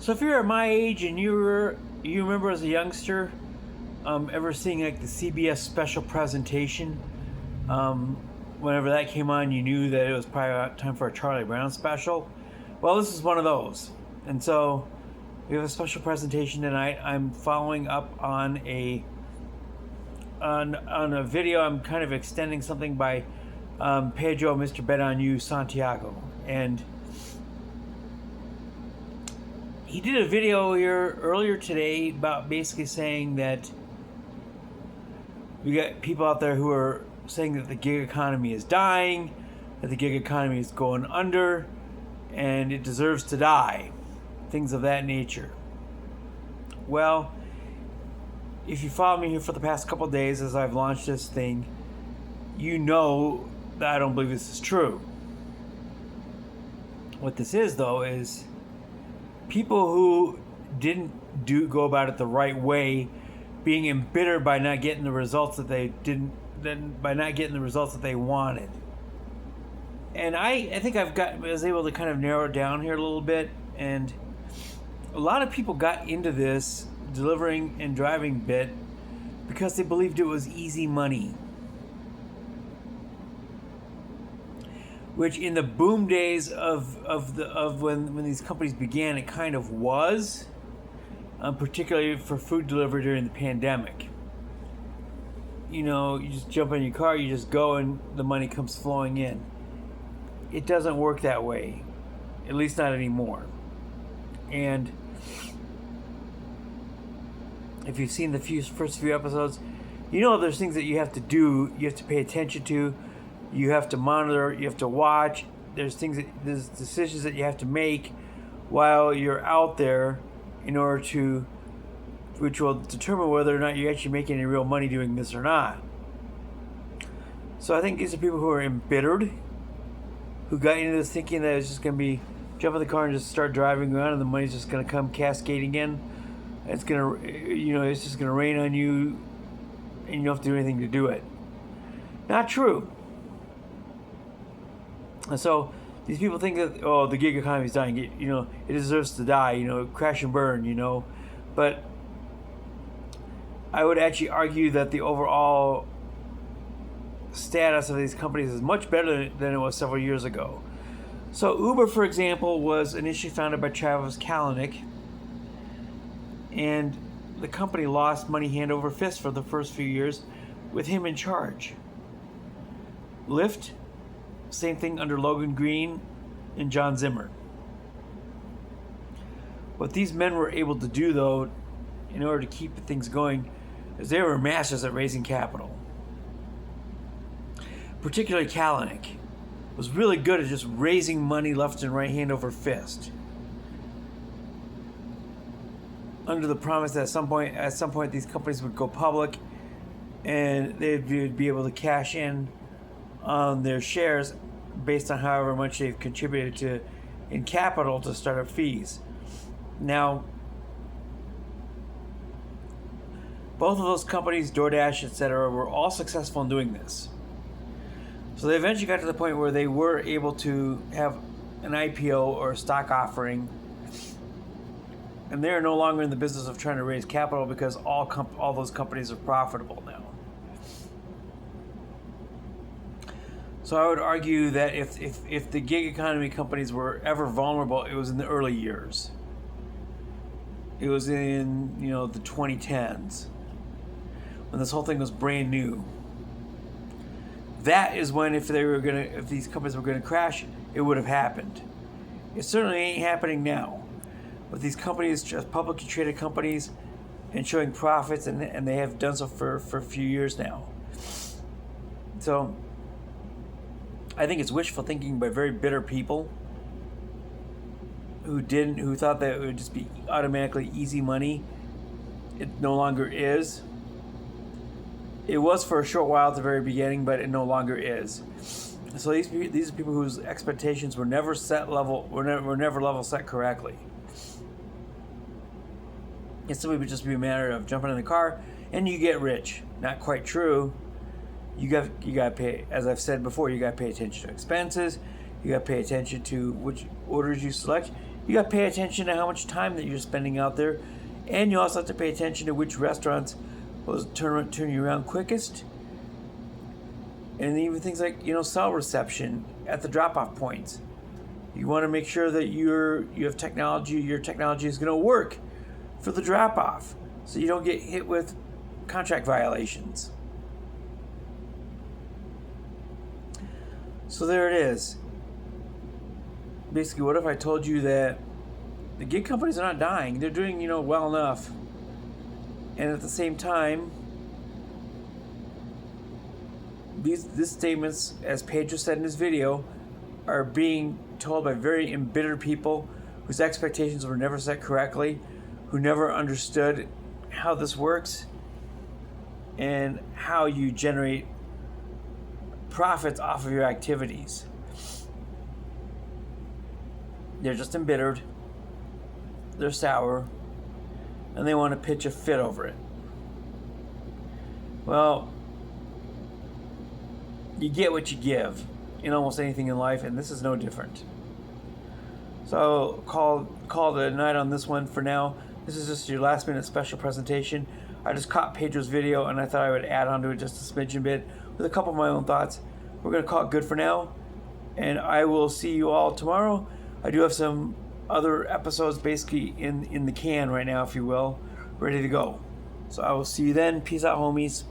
So if you're at my age and you remember as a youngster, ever seeing like the CBS special presentation, um, whenever that came on, you knew that it was probably time for a Charlie Brown special. Well, this is one of those, and so we have a special presentation tonight. I'm following up on a video. I'm kind of extending something by Pedro Mr. Bet on You Santiago, and he did a video here earlier today about basically saying that we got people out there who are saying that the gig economy is dying, that the gig economy is going under, and it deserves to die. Things of that nature. Well, if you follow me here for the past couple of days as I've launched this thing, you know that I don't believe this is true. What this is, though, is people who didn't go about it the right way, being embittered by not getting the results that they didn't, then by not getting the results that they wanted. And I think was able to kind of narrow it down here a little bit. And a lot of people got into this delivering and driving bit because they believed it was easy money. Which in the boom days of when these companies began, it kind of was, particularly for food delivery during the pandemic. You know, you just jump in your car, you just go, and the money comes flowing in. It doesn't work that way, at least not anymore. And if you've seen the first few episodes, you know there's things that you have to do, you have to pay attention to. You have to monitor, you have to watch. There's decisions that you have to make while you're out there in order to, which will determine whether or not you're actually making any real money doing this or not. So I think these are people who are embittered, who got into this thinking that it's just going to be jump in the car and just start driving around and the money's just going to come cascading in. It's going to, it's just going to rain on you and you don't have to do anything to do it. Not true. And so these people think that, the gig economy is dying. It deserves to die. Crash and burn. But I would actually argue that the overall status of these companies is much better than it was several years ago. So Uber, for example, was initially founded by Travis Kalanick, and the company lost money hand over fist for the first few years with him in charge. Lyft, same thing under Logan Green and John Zimmer. What these men were able to do, though, in order to keep things going, is they were masters at raising capital. Particularly Kalanick was really good at just raising money left and right hand over fist, under the promise that at some point these companies would go public and they'd be able to cash in on their shares based on however much they've contributed in capital to startup fees. Now, both of those companies, DoorDash, etc., were all successful in doing this. So they eventually got to the point where they were able to have an IPO or a stock offering, and they're no longer in the business of trying to raise capital because all those companies are profitable now. So I would argue that if the gig economy companies were ever vulnerable, it was in the early years. It was in the 2010s when this whole thing was brand new. That is when if these companies were gonna crash, it would have happened. It certainly ain't happening now. With these companies, just publicly traded companies, and showing profits, and they have done so for a few years now. So I think it's wishful thinking by very bitter people who thought that it would just be automatically easy money. It no longer is. It was for a short while at the very beginning, but it no longer is. So these are people whose expectations were never level set correctly. It simply would just be a matter of jumping in the car and you get rich. Not quite true. You got to pay, as I've said before, you got to pay attention to expenses. You got to pay attention to which orders you select. You got to pay attention to how much time that you're spending out there, and you also have to pay attention to which restaurants will turn you around quickest, and even things like cell reception at the drop-off points. You want to make sure that you have technology. Your technology is going to work for the drop-off, so you don't get hit with contract violations. So there it is. Basically, what if I told you that the gig companies are not dying? They're doing, well enough. And at the same time, these statements, as Pedro said in his video, are being told by very embittered people whose expectations were never set correctly, who never understood how this works and how you generate profits off of your activities. They're just embittered, they're sour, and they want to pitch a fit over it. Well, you get what you give in almost anything in life, and this is no different. So call it a night on this one for now. This is just your last minute special presentation. I just caught Pedro's video and I thought I would add on to it just a smidgen bit with a couple of my own thoughts. We're going to call it good for now, and I will see you all tomorrow. I do have some other episodes basically in the can right now, if you will, ready to go. So I will see you then. Peace out, homies.